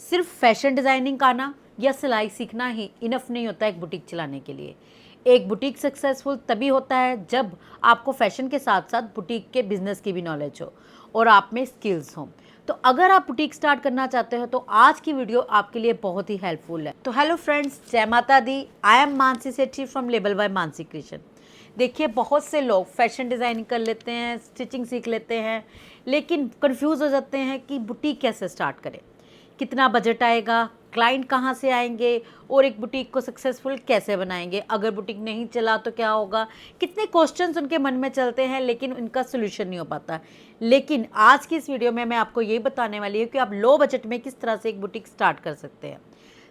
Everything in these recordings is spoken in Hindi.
सिर्फ फैशन डिज़ाइनिंग आना या सिलाई सीखना ही इनफ नहीं होता एक बुटीक चलाने के लिए। एक बुटीक सक्सेसफुल तभी होता है जब आपको फैशन के साथ साथ बुटीक के बिजनेस की भी नॉलेज हो और आप में स्किल्स हों। तो अगर आप बुटीक स्टार्ट करना चाहते हो तो आज की वीडियो आपके लिए बहुत ही हेल्पफुल है। तो हेलो फ्रेंड्स, जय माता दी। I am Mansi Sethi from label by Mansi creation. देखिए, बहुत से लोग फैशन डिज़ाइनिंग कर लेते हैं, स्टिचिंग सीख लेते हैं, लेकिन कंफ्यूज हो जाते हैं कि बुटीक कैसे स्टार्ट करें, कितना बजट आएगा, क्लाइंट कहाँ से आएंगे और एक बुटीक को सक्सेसफुल कैसे बनाएंगे, अगर बुटीक नहीं चला तो क्या होगा। कितने क्वेश्चंस उनके मन में चलते हैं लेकिन उनका सोल्यूशन नहीं हो पाता। लेकिन आज की इस वीडियो में मैं आपको ये बताने वाली हूँ कि आप लो बजट में किस तरह से एक बुटीक स्टार्ट कर सकते हैं।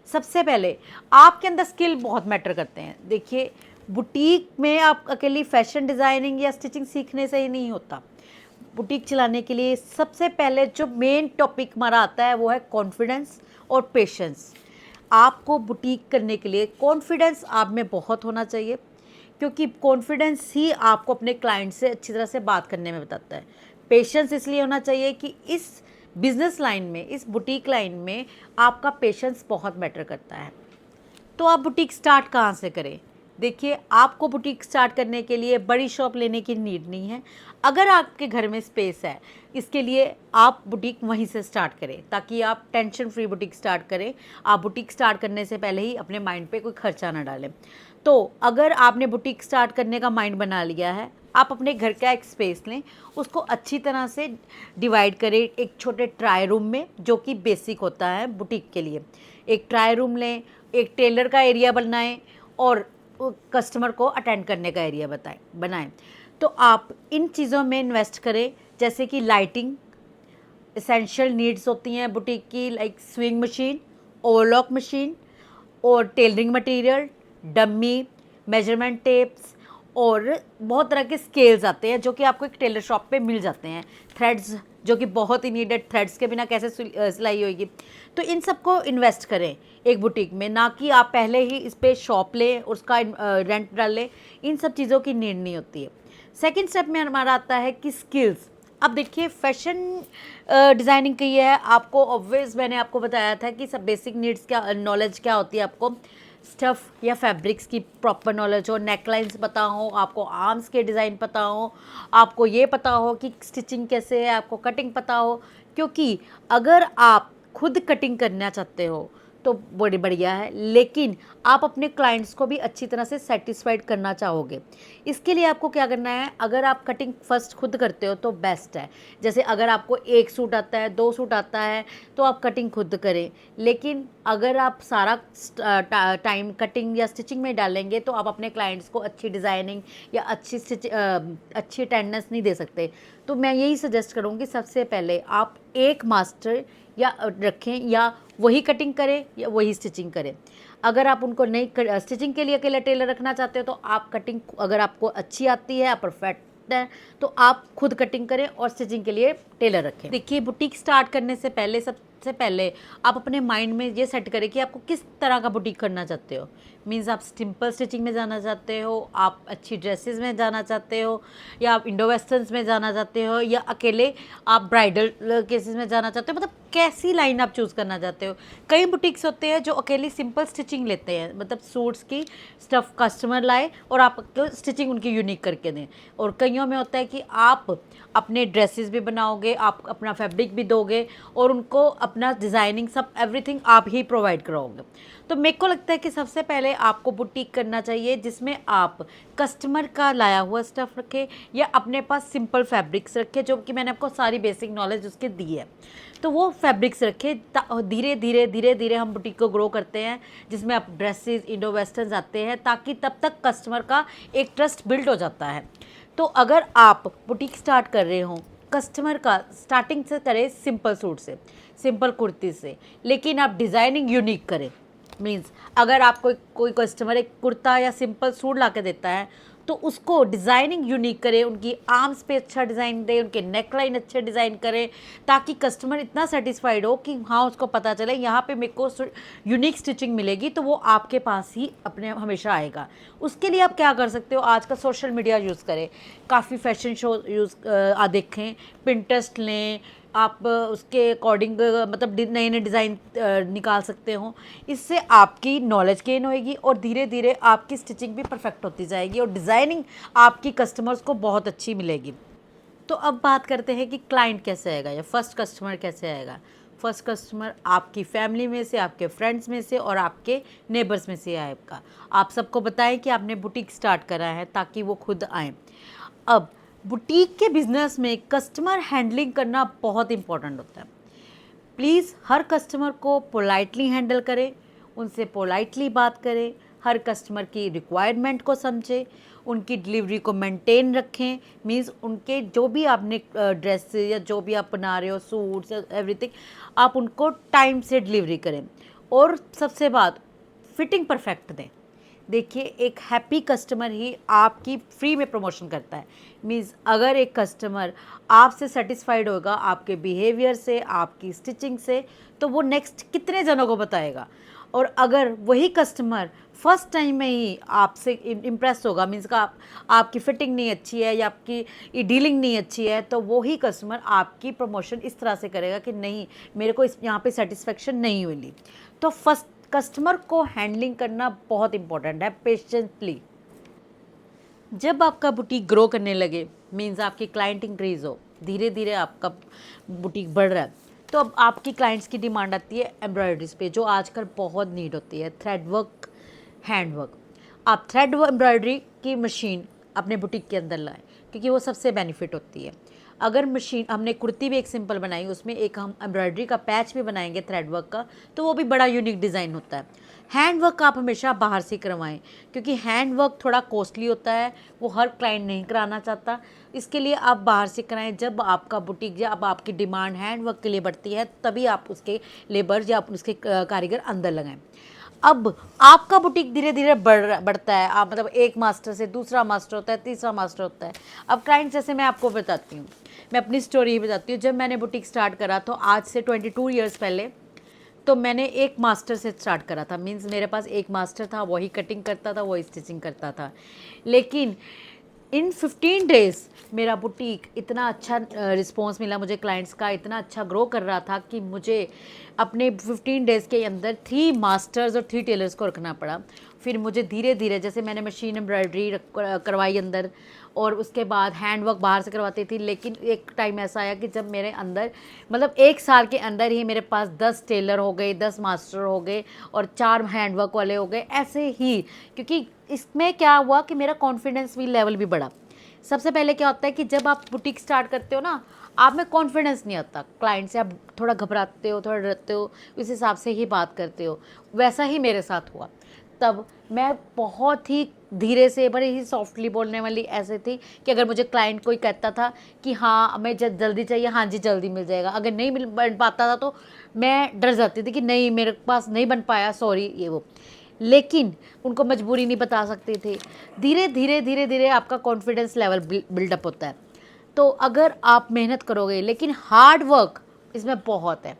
सबसे पहले आपके अंदर स्किल बहुत मैटर करते हैं। देखिए, बुटीक में आप अकेली फैशन डिज़ाइनिंग या स्टिचिंग सीखने से ही नहीं होता। बुटीक चलाने के लिए सबसे पहले जो मेन टॉपिक हमारा आता है वो है कॉन्फिडेंस और पेशेंस। आपको बुटीक करने के लिए कॉन्फिडेंस आप में बहुत होना चाहिए, क्योंकि कॉन्फिडेंस ही आपको अपने क्लाइंट से अच्छी तरह से बात करने में बताता है। पेशेंस इसलिए होना चाहिए कि इस बिजनेस लाइन में, इस बुटीक लाइन में आपका पेशेंस बहुत मैटर करता है। तो आप बुटीक स्टार्ट कहाँ से करें? देखिए, आपको बुटीक स्टार्ट करने के लिए बड़ी शॉप लेने की नीड नहीं है। अगर आपके घर में स्पेस है, इसके लिए आप बुटीक वहीं से स्टार्ट करें ताकि आप टेंशन फ्री बुटीक स्टार्ट करें। आप बुटीक स्टार्ट करने से पहले ही अपने माइंड पे कोई खर्चा ना डालें। तो अगर आपने बुटीक स्टार्ट करने का माइंड बना लिया है, आप अपने घर का एक स्पेस लें, उसको अच्छी तरह से डिवाइड करें एक छोटे ट्राई रूम में, जो कि बेसिक होता है बुटीक के लिए। एक ट्राई रूम लें, एक टेलर का एरिया बनाएं और कस्टमर को अटेंड करने का एरिया बनाएं। तो आप इन चीज़ों में इन्वेस्ट करें, जैसे कि लाइटिंग, एसेंशियल नीड्स होती हैं बुटीक की, like sewing machine, overlock machine और tailoring material, dummy, measurement tapes और बहुत तरह के स्केल्स आते हैं जो कि आपको एक टेलर शॉप पे मिल जाते हैं। थ्रेड्स, जो कि बहुत ही नीडेड, थ्रेड्स के बिना कैसे सिलाई होगी। तो इन सबको इन्वेस्ट करें एक बुटीक में, ना कि आप पहले ही इस पर शॉप लें, उसका रेंट डाल लें। इन सब चीज़ों की नीड नहीं होती है। सेकेंड स्टेप में हमारा आता है कि स्किल्स। अब देखिए, फैशन डिज़ाइनिंग की है, आपको ऑब्वियस मैंने आपको बताया था कि सब बेसिक नीड्स क्या, नॉलेज क्या होती है। आपको स्टफ़ या फैब्रिक्स की प्रॉपर नॉलेज हो, नेकलाइंस पता हो, आपको आर्म्स के डिज़ाइन पता हो, आपको ये पता हो कि स्टिचिंग कैसे है, आपको कटिंग पता हो। क्योंकि अगर आप खुद कटिंग करना चाहते हो तो बड़ी बढ़िया है, लेकिन आप अपने क्लाइंट्स को भी अच्छी तरह से सेटिस्फाइड करना चाहोगे। इसके लिए आपको क्या करना है, अगर आप कटिंग फर्स्ट खुद करते हो तो बेस्ट है। जैसे अगर आपको एक सूट आता है, दो सूट आता है, तो आप कटिंग खुद करें। लेकिन अगर आप सारा टाइम कटिंग या स्टिचिंग में डालेंगे तो आप अपने क्लाइंट्स को अच्छी डिज़ाइनिंग या अच्छी अटेंडेंस नहीं दे सकते। तो मैं यही सजेस्ट करूँगी, सबसे पहले आप एक मास्टर या रखें, या वही कटिंग करें या वही स्टिचिंग करें। अगर आप उनको नहीं, स्टिचिंग के लिए अकेला टेलर रखना चाहते हो तो आप कटिंग, अगर आपको अच्छी आती है, आप परफेक्ट है, तो आप खुद कटिंग करें और स्टिचिंग के लिए टेलर रखें। देखिए, बुटीक स्टार्ट करने से पहले सबसे पहले आप अपने माइंड में ये सेट करें कि आपको किस तरह का बुटीक करना चाहते हो। मीन्स आप सिंपल स्टिचिंग में जाना चाहते हो, आप अच्छी ड्रेसेस में जाना चाहते हो, या आप इंडो वेस्टर्न्स में जाना चाहते हो, या अकेले आप ब्राइडल केसेस में जाना चाहते हो। मतलब कैसी लाइन आप चूज़ करना चाहते हो। कई बुटीक्स होते हैं जो अकेली सिंपल स्टिचिंग लेते हैं, मतलब सूट्स की स्टफ़ कस्टमर लाए और आपको स्टिचिंग उनकी यूनिक करके दें। और कईयों में होता है कि आप अपने ड्रेसेस भी बनाओगे, आप अपना फैब्रिक भी दोगे और उनको अपना डिज़ाइनिंग सब एवरीथिंग आप ही प्रोवाइड कराओगे। तो मेरे को लगता है कि सबसे पहले आपको बुटीक करना चाहिए जिसमें आप कस्टमर का लाया हुआ स्टफ़ रखें या अपने पास सिंपल फैब्रिक्स रखें, जो कि मैंने आपको सारी बेसिक नॉलेज उसके दी है। तो वो फैब्रिक्स रखें। धीरे धीरे धीरे धीरे हम बुटीक को ग्रो करते हैं, जिसमें आप ड्रेसेस, इंडो वेस्टर्न्स आते हैं, ताकि तब तक कस्टमर का एक ट्रस्ट बिल्ड हो जाता है। तो अगर आप बुटीक स्टार्ट कर रहे हो, कस्टमर का स्टार्टिंग से करें सिंपल सूट से, सिंपल कुर्ती से, लेकिन आप डिज़ाइनिंग यूनिक करें। मीन्स अगर आप कोई कस्टमर एक कुर्ता या सिंपल सूट ला के देता है तो उसको डिज़ाइनिंग यूनिक करें, उनकी आर्म्स पे अच्छा डिज़ाइन दें, उनके नेकलाइन अच्छे डिज़ाइन करें, ताकि कस्टमर इतना सेटिस्फाइड हो कि हाँ, उसको पता चले यहाँ पे मेरे को यूनिक स्टिचिंग मिलेगी, तो वो आपके पास ही अपने हमेशा आएगा। उसके लिए आप क्या कर सकते हो, आज का सोशल मीडिया यूज़ करें, काफ़ी फैशन शो देखें, पिंटरेस्ट लें, आप उसके अकॉर्डिंग मतलब नए नए डिज़ाइन निकाल सकते हो। इससे आपकी नॉलेज गेन होएगी और धीरे धीरे आपकी स्टिचिंग भी परफेक्ट होती जाएगी और डिज़ाइनिंग आपकी कस्टमर्स को बहुत अच्छी मिलेगी। तो अब बात करते हैं कि क्लाइंट कैसे आएगा या फर्स्ट कस्टमर कैसे आएगा। फर्स्ट कस्टमर आपकी फैमिली में से, आपके फ्रेंड्स में से और आपके नेबर्स में से आएगा। आप सबको बताएं कि आपने बुटीक स्टार्ट करा है ताकि वो खुद आएँ। अब बुटीक के बिजनेस में कस्टमर हैंडलिंग करना बहुत इंपॉर्टेंट होता है। प्लीज़ हर कस्टमर को पोलाइटली हैंडल करें, उनसे पोलाइटली बात करें, हर कस्टमर की रिक्वायरमेंट को समझें, उनकी डिलीवरी को मेंटेन रखें। मींस उनके जो भी आपने ड्रेस या जो भी आप बना रहे हो, सूट्स एवरीथिंग, आप उनको टाइम से डिलीवरी करें और सबसे बात फिटिंग परफेक्ट दें। देखिए, एक हैप्पी कस्टमर ही आपकी फ्री में प्रमोशन करता है। मीन्स अगर एक कस्टमर आपसे सेटिस्फाइड होगा आपके बिहेवियर से, आपकी स्टिचिंग से, तो वो नेक्स्ट कितने जनों को बताएगा। और अगर वही कस्टमर फर्स्ट टाइम में ही आपसे इम्प्रेस होगा, मीन्स का आपकी फिटिंग नहीं अच्छी है या आपकी डीलिंग नहीं अच्छी है, तो वही कस्टमर आपकी प्रमोशन इस तरह से करेगा कि नहीं, मेरे को यहाँ पे सेटिस्फेक्शन नहीं मिली। तो फर्स्ट कस्टमर को हैंडलिंग करना बहुत इंपॉर्टेंट है, पेशेंटली। जब आपका बुटीक ग्रो करने लगे, मीन्स आपकी क्लाइंट इंक्रीज हो, धीरे धीरे आपका बुटीक बढ़ रहा है, तो अब आपकी क्लाइंट्स की डिमांड आती है एम्ब्रॉयडरीज पे, जो आजकल बहुत नीड होती है। Thread work, hand work. आप थ्रेड एम्ब्रॉयडरी की मशीन अपने बुटीक के अंदर लाएं, क्योंकि वो सबसे बेनिफिट होती है। अगर मशीन, हमने कुर्ती भी एक सिंपल बनाई, उसमें एक हम एम्ब्रॉयडरी का पैच भी बनाएंगे थ्रेड वर्क का, तो वो भी बड़ा यूनिक डिज़ाइन होता है। हैंड वर्क आप हमेशा बाहर से करवाएं, क्योंकि हैंड वर्क थोड़ा कॉस्टली होता है, वो हर क्लाइंट नहीं कराना चाहता। इसके लिए आप बाहर से कराएं। जब आपका बुटीक, जब आपकी डिमांड हैंड वर्क के लिए बढ़ती है, तभी आप उसके लेबर या आप उसके कारीगर अंदर लगाएं। अब आपका बुटीक धीरे धीरे बढ़ता है। आप मतलब एक मास्टर से दूसरा मास्टर होता है, तीसरा मास्टर होता है। अब क्लाइंट, जैसे मैं आपको बताती हूँ, मैं अपनी स्टोरी ही बताती हूँ। जब मैंने बुटीक स्टार्ट करा, तो आज से 22 ईयर्स पहले, तो मैंने एक मास्टर से स्टार्ट करा था। मीन्स मेरे पास एक मास्टर था, वही कटिंग करता था, वही स्टिचिंग करता था। लेकिन इन 15 डेज़ मेरा बुटीक इतना अच्छा रिस्पॉन्स मिला मुझे क्लाइंट्स का, इतना अच्छा ग्रो कर रहा था कि मुझे अपने 15 डेज़ के अंदर 3 मास्टर्स और 3 टेलर्स को रखना पड़ा। फिर मुझे धीरे धीरे, जैसे मैंने मशीन एम्ब्रॉयडरी करवाई अंदर, और उसके बाद हैंड वर्क बाहर से करवाती थी। लेकिन एक टाइम ऐसा आया कि जब मेरे अंदर, मतलब 1 साल के अंदर ही मेरे पास 10 टेलर हो गए, 10 मास्टर हो गए और 4 हैंड वर्क वाले हो गए, ऐसे ही। क्योंकि इसमें क्या हुआ कि मेरा कॉन्फिडेंस भी लेवल भी बढ़ा। सबसे पहले क्या होता है कि जब आप बुटीक स्टार्ट करते हो ना, आप में कॉन्फिडेंस नहीं आता, क्लाइंट से आप थोड़ा घबराते हो, थोड़ा डरते हो, उस हिसाब से ही बात करते हो। वैसा ही मेरे साथ हुआ। तब मैं बहुत ही धीरे से, बड़े ही सॉफ्टली बोलने वाली ऐसे थी कि अगर मुझे क्लाइंट कोई कहता था कि हाँ मैं जल्दी चाहिए, हाँ जी जल्दी मिल जाएगा, अगर नहीं बन पाता था तो मैं डर जाती थी कि नहीं, मेरे पास नहीं बन पाया, सॉरी, ये वो। लेकिन उनको मजबूरी नहीं बता सकती थी। धीरे धीरे आपका कॉन्फिडेंस लेवल बिल्डअप होता है। तो अगर आप मेहनत करोगे, लेकिन हार्ड वर्क इसमें बहुत है,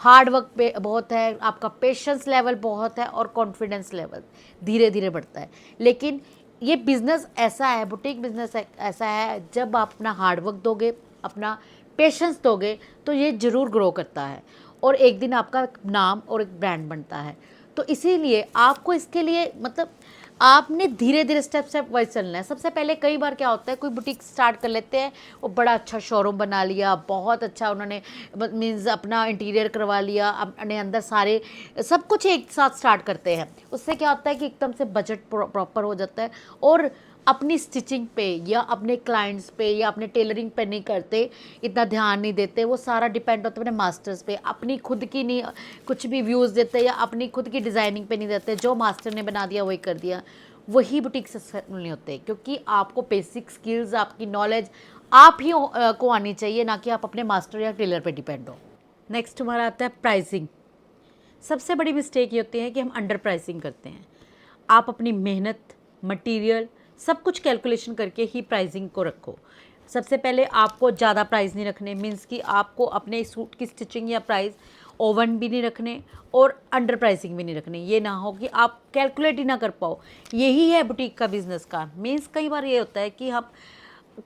हार्ड वर्क पे बहुत है, आपका पेशेंस लेवल बहुत है और कॉन्फिडेंस लेवल धीरे धीरे बढ़ता है। लेकिन ये बिज़नेस ऐसा है, बुटीक बिज़नेस ऐसा है, जब आप अपना हार्ड वर्क दोगे, अपना पेशेंस दोगे, तो ये ज़रूर ग्रो करता है और एक दिन आपका नाम और एक ब्रांड बनता है। तो इसीलिए आपको इसके लिए, मतलब आपने धीरे धीरे स्टेप वाइज चलना है। सबसे पहले कई बार क्या होता है, कोई बुटीक स्टार्ट कर लेते हैं, वो बड़ा अच्छा शोरूम बना लिया, बहुत अच्छा उन्होंने मीन्स अपना इंटीरियर करवा लिया, अपने अंदर सारे सब कुछ एक साथ स्टार्ट करते हैं। उससे क्या होता है कि एकदम से बजट प्रॉपर हो जाता है और अपनी स्टिचिंग पे या अपने क्लाइंट्स पे या अपने टेलरिंग पे नहीं करते, इतना ध्यान नहीं देते। वो सारा डिपेंड होता है अपने मास्टर्स पे, अपनी खुद की नहीं कुछ भी व्यूज़ देते या अपनी खुद की डिज़ाइनिंग पे नहीं देते। जो मास्टर ने बना दिया वही कर दिया, वही बुटीक सक्सेसफुल नहीं होते। क्योंकि आपको बेसिक स्किल्स, आपकी नॉलेज आप ही को आनी चाहिए, ना कि आप अपने मास्टर या टेलर पे डिपेंड हो। नेक्स्ट हमारा आता है प्राइसिंग। सबसे बड़ी मिस्टेक ये होती है कि हम अंडर प्राइसिंग करते हैं। आप अपनी मेहनत, मटेरियल, सब कुछ कैलकुलेशन करके ही प्राइसिंग को रखो। सबसे पहले आपको ज़्यादा प्राइस नहीं रखने, मीन्स कि आपको अपने सूट की स्टिचिंग या प्राइस ओवन भी नहीं रखने और अंडर प्राइसिंग भी नहीं रखने। ये ना हो कि आप कैलकुलेट ही ना कर पाओ। यही है बुटीक का बिज़नेस का मीन्स। कई बार ये होता है कि हम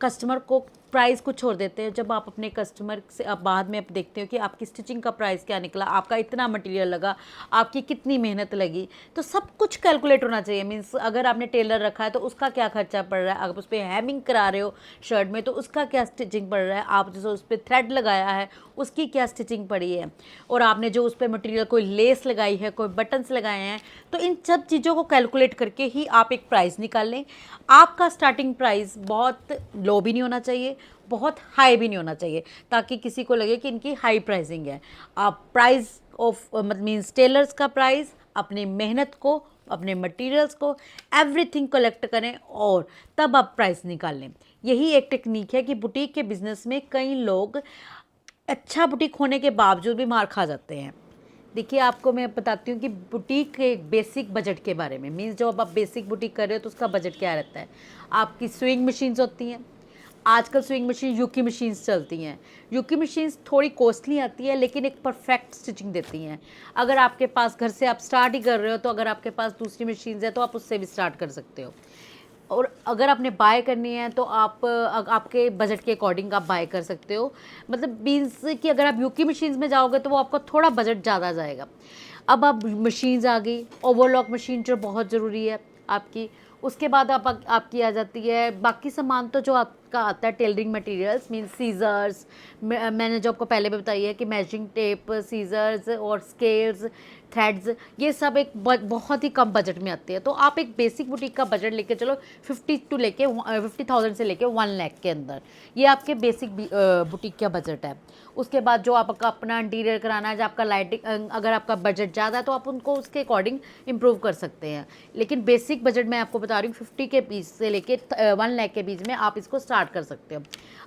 कस्टमर को प्राइस को छोड़ देते हैं। जब आप अपने कस्टमर से आप बाद में आप देखते हो कि आपकी स्टिचिंग का प्राइस क्या निकला, आपका इतना मटेरियल लगा, आपकी कितनी मेहनत लगी, तो सब कुछ कैलकुलेट होना चाहिए। मीन्स अगर आपने टेलर रखा है तो उसका क्या खर्चा पड़ रहा है, अगर उस पर हेमिंग करा रहे हो शर्ट में तो उसका क्या स्टिचिंग पड़ रहा है, आप जैसे उस पर थ्रेड लगाया है उसकी क्या स्टिचिंग पड़ी है, और आपने जो उस पर मटेरियल कोई लेस लगाई है, कोई बटन्स लगाए हैं, तो इन सब चीज़ों को कैलकुलेट करके ही आप एक प्राइस निकाल लें। आपका स्टार्टिंग प्राइस बहुत लो भी नहीं होना चाहिए, बहुत हाई भी नहीं होना चाहिए, ताकि किसी को लगे कि इनकी हाई प्राइसिंग है। आप प्राइस ऑफ मीन्स टेलर्स का प्राइस, अपनी मेहनत को, अपने मटेरियल्स को, एवरीथिंग कलेक्ट करें और तब आप प्राइस निकाल लें। यही एक टेक्निक है कि बुटीक के बिज़नेस में कई लोग अच्छा बुटीक होने के बावजूद भी मार खा जाते हैं। देखिए, आपको मैं बताती हूँ कि बुटीक के बेसिक बजट के बारे में। मीन्स जब आप बेसिक बुटीक कर रहे हो तो उसका बजट क्या रहता है। आपकी स्विंग मशीन्स होती हैं, आजकल स्विंग मशीन यूकी मशीन्स चलती हैं। यूकी मशीन्स थोड़ी कॉस्टली आती है लेकिन एक परफेक्ट स्टिचिंग देती हैं। अगर आपके पास घर से आप स्टार्ट ही कर रहे हो तो अगर आपके पास दूसरी मशीन्स है तो आप उससे भी स्टार्ट कर सकते हो। और अगर आपने बाय करनी है तो आप आपके बजट के अकॉर्डिंग आप बाय कर सकते हो। मतलब मीन्स कि अगर आप यूकी मशीन्स में जाओगे तो वो आपका थोड़ा बजट ज़्यादा जाएगा। अब मशीन्स आ गई, ओवरलॉक मशीन जो बहुत ज़रूरी है आपकी। उसके बाद आपकी आ जाती है बाकी सामान, तो जो आपका आता है टेलरिंग मटेरियल्स मीन्स सीज़र्स, मैंने जो आपको पहले भी बताई है कि मेजरिंग टेप, सीज़र्स और स्केल्स, थ्रेड्स, ये सब एक बहुत ही कम बजट में आते हैं। तो आप एक बेसिक बुटीक का बजट लेके चलो 50,000 से लेके 1 लाख के अंदर, ये आपके बेसिक बुटीक का बजट है। उसके बाद जो आपका अपना इंटीरियर कराना है, जो आपका लाइटिंग, अगर आपका बजट ज़्यादा है तो आप उनको उसके अकॉर्डिंग इम्प्रूव कर सकते हैं। लेकिन बेसिक बजट मैं आपको बता रही हूँ 50 के बीच से लेके 1 लाख के बीच में आप इसको स्टार्ट कर सकते हो।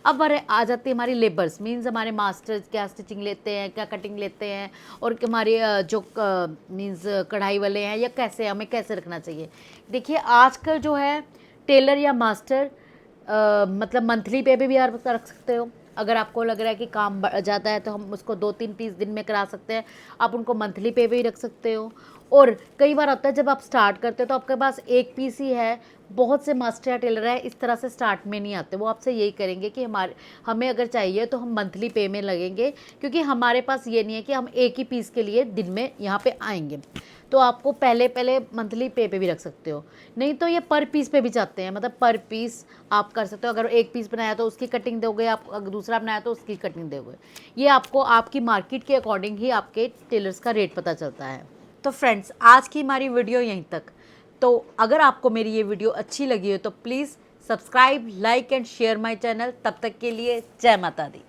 अब आ जाती है हमारी लेबर्स, मीन्स हमारे मास्टर्स क्या स्टिचिंग लेते हैं, क्या कटिंग लेते हैं, और हमारे जो मीन्स कढ़ाई वाले हैं, या कैसे हमें कैसे रखना चाहिए। देखिए, आजकल जो है टेलर या मास्टर मतलब मंथली पे भी आप रख सकते हो। अगर आपको लग रहा है कि काम ज़्यादा है तो हम उसको 2-3 पीस दिन में करा सकते हैं, आप उनको मंथली पे भी रख सकते हो। और कई बार होता है जब आप स्टार्ट करते हो तो आपके पास एक पीस ही है। बहुत से मास्टर या टेलर है इस तरह से स्टार्ट में नहीं आते, वो आपसे यही करेंगे कि हमें अगर चाहिए तो हम मंथली पे में लगेंगे, क्योंकि हमारे पास ये नहीं है कि हम एक ही पीस के लिए दिन में यहाँ पे आएंगे। तो आपको पहले मंथली पे भी रख सकते हो, नहीं तो ये पर पीस पे भी चाहते हैं, मतलब पर पीस आप कर सकते हो। अगर एक पीस बनाया तो उसकी कटिंग दोगे, आप अगर दूसरा बनाया तो उसकी कटिंग दोगे। ये आपको आपकी मार्केट के अकॉर्डिंग ही आपके टेलर्स का रेट पता चलता है। तो फ्रेंड्स, आज की हमारी वीडियो यहीं तक। तो अगर आपको मेरी ये वीडियो अच्छी लगी हो तो please subscribe, like and share my channel. तब तक के लिए जय माता दी।